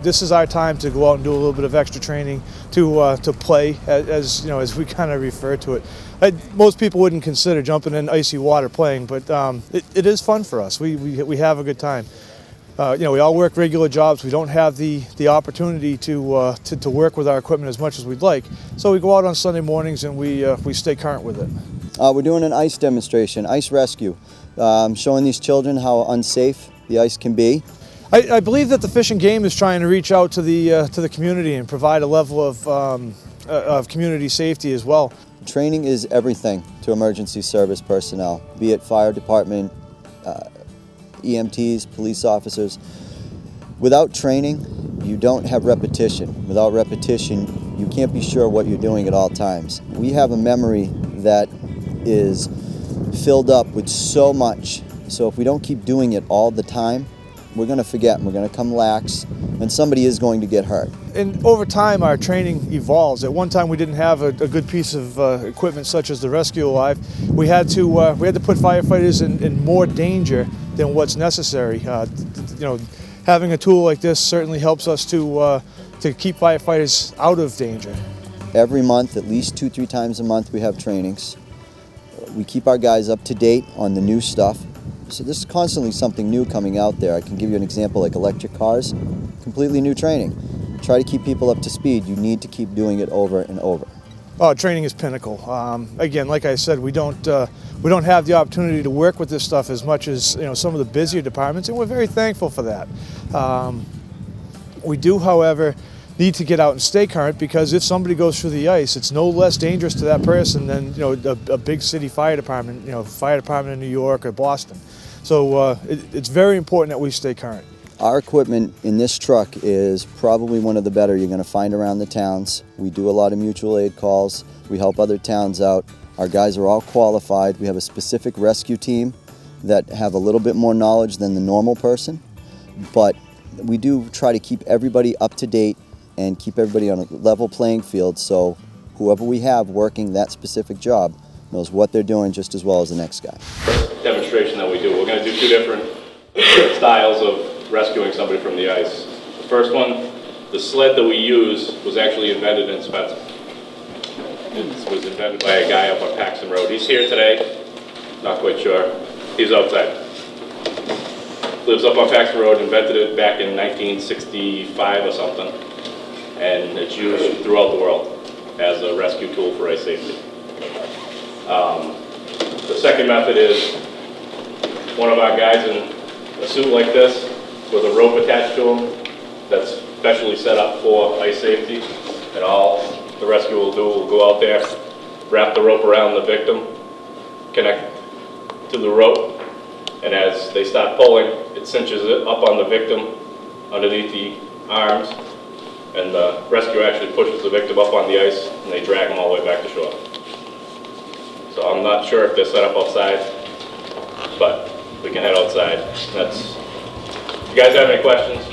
this is our time to go out and do a little bit of extra training, to play, as you know, as we kind of refer to it. Most people wouldn't consider jumping in icy water playing, but it is fun for us. We have a good time. You know, we all work regular jobs. We don't have the opportunity to work with our equipment as much as we'd like. So we go out on Sunday mornings and we stay current with it. We're doing an ice demonstration, ice rescue, showing these children how unsafe the ice can be. I believe that the Fish and Game is trying to reach out to the community and provide a level of community safety as well. Training is everything to emergency service personnel, be it fire department, EMTs, police officers. Without training, you don't have repetition. Without repetition, you can't be sure what you're doing at all times. We have a memory that is filled up with so much, so if we don't keep doing it all the time, we're going to forget and we're going to come lax, and somebody is going to get hurt. And over time, our training evolves. At one time, we didn't have a good piece of equipment such as the Rescue Alive. We had to put firefighters in more danger than what's necessary. You know, having a tool like this certainly helps us to keep firefighters out of danger. Every month, at least 2-3 times a month, we have trainings. We keep our guys up to date on the new stuff. So there's constantly something new coming out there. I can give you an example like electric cars, completely new training. Try to keep people up to speed. You need to keep doing it over and over. Oh, training is pinnacle. Again, like I said, we don't have the opportunity to work with this stuff as much as some of the busier departments, and we're very thankful for that. We do, however, need to get out and stay current, because if somebody goes through the ice, it's no less dangerous to that person than a big city fire department, fire department in New York or Boston. So it's very important that we stay current. Our equipment in this truck is probably one of the better you're going to find around the towns. We do a lot of mutual aid calls. We help other towns out. Our guys are all qualified. We have a specific rescue team that have a little bit more knowledge than the normal person, but we do try to keep everybody up to date and keep everybody on a level playing field, so whoever we have working that specific job knows what they're doing just as well as the next guy. Demonstration that we do, we're going to do 2 different styles of rescuing somebody from the ice. The first one, the sled that we use was actually invented in Spencer. It was invented by a guy up on Paxton Road. He's here today, not quite sure. He's outside. Lives up on Paxton Road, invented it back in 1965 or something, and it's used throughout the world as a rescue tool for ice safety. The second method is one of our guys in a suit like this with a rope attached to him that's specially set up for ice safety, and all the rescue will do will go out there, wrap the rope around the victim, connect to the rope, and as they start pulling, it cinches it up on the victim underneath the arms, and the rescuer actually pushes the victim up on the ice, and they drag them all the way back to shore. So I'm not sure if they're set up outside, but we can head outside. If you guys have any questions?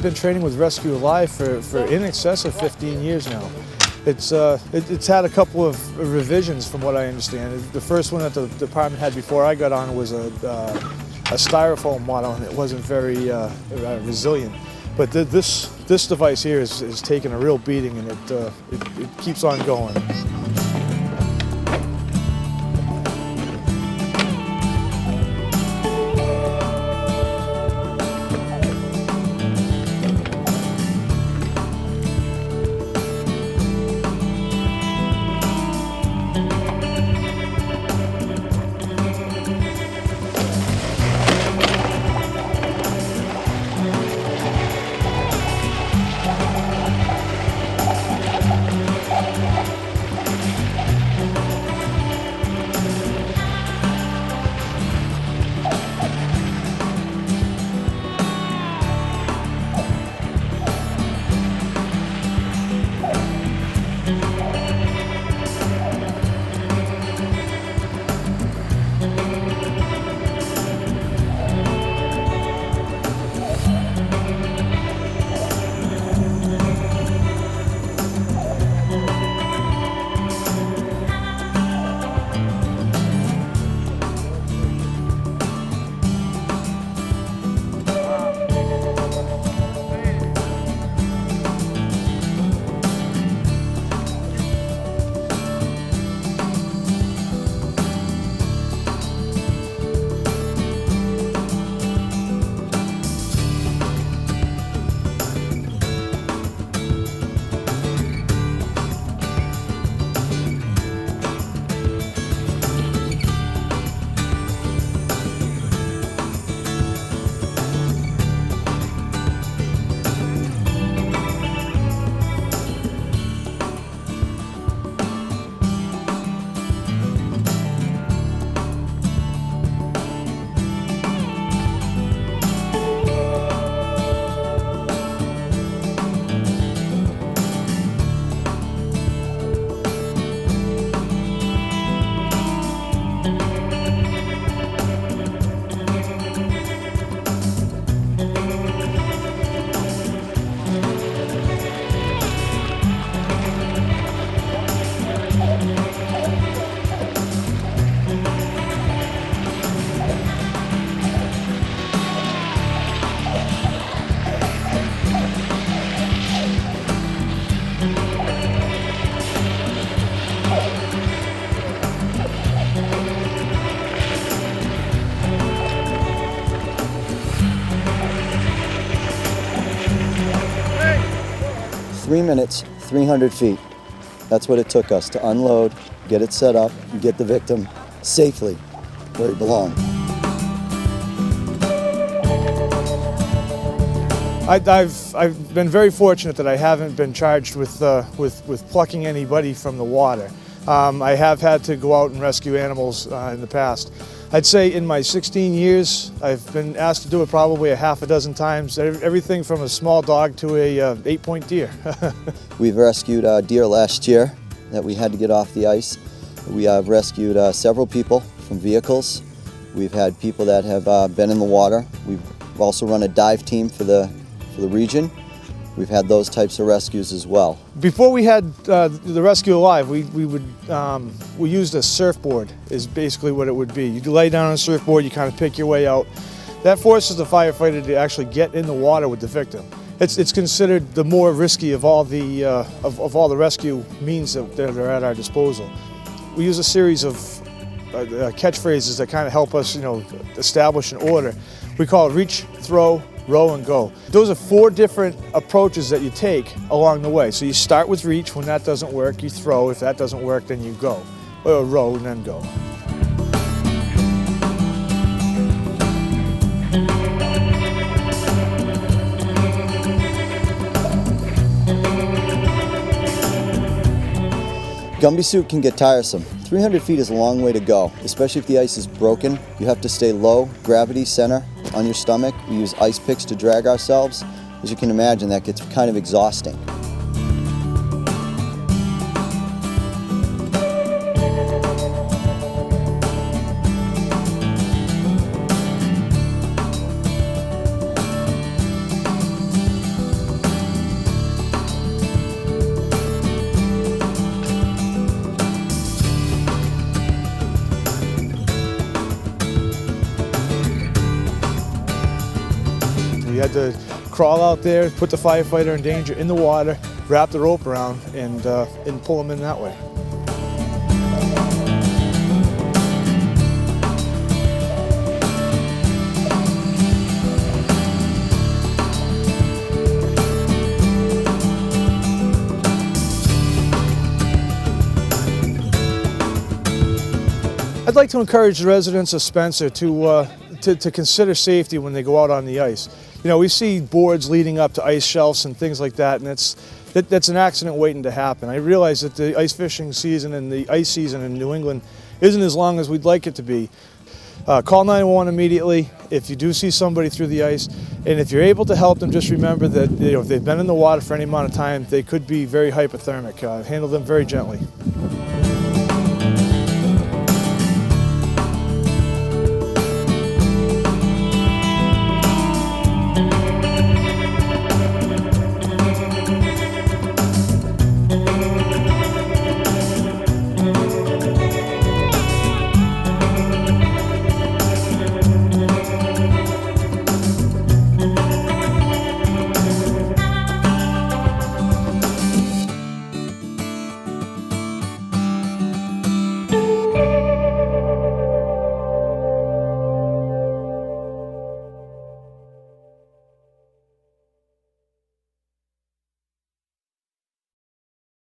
been training with Rescue Alive for in excess of 15 years now. It's had a couple of revisions from what I understand. The first one that the department had before I got on was a styrofoam model, and it wasn't very resilient. But this device here is taking a real beating, and it keeps on going. Three minutes, 300 feet. That's what it took us to unload, get it set up, and get the victim safely where he belonged. I've been very fortunate that I haven't been charged with plucking anybody from the water. I have had to go out and rescue animals in the past. I'd say in my 16 years, I've been asked to do it probably a half a dozen times, everything from a small dog to a 8-point deer. We've rescued deer last year that we had to get off the ice. We have rescued several people from vehicles. We've had people that have been in the water. We've also run a dive team for the region. We've had those types of rescues as well. Before we had the Rescue Alive, we used a surfboard is basically what it would be. You lay down on a surfboard, you kind of pick your way out. That forces the firefighter to actually get in the water with the victim. It's considered the more risky of all the rescue means that are at our disposal. We use a series of catchphrases that kind of help us, establish an order. We call it reach, throw, row, and go. Those are 4 different approaches that you take along the way. So you start with reach. When that doesn't work, you throw. If that doesn't work, then you go. Or row and then go. Gumby suit can get tiresome. 300 feet is a long way to go, especially if the ice is broken. You have to stay low, gravity center, on your stomach. We use ice picks to drag ourselves. As you can imagine, that gets kind of exhausting. had to crawl out there, put the firefighter in danger in the water, wrap the rope around, and pull him in that way. I'd like to encourage the residents of Spencer to consider safety when they go out on the ice. You know, we see boards leading up to ice shelves and things like that, and that's an accident waiting to happen. I realize that the ice fishing season and the ice season in New England isn't as long as we'd like it to be. Call 911 immediately if you do see somebody through the ice, and if you're able to help them, just remember that if they've been in the water for any amount of time, they could be very hypothermic. Handle them very gently.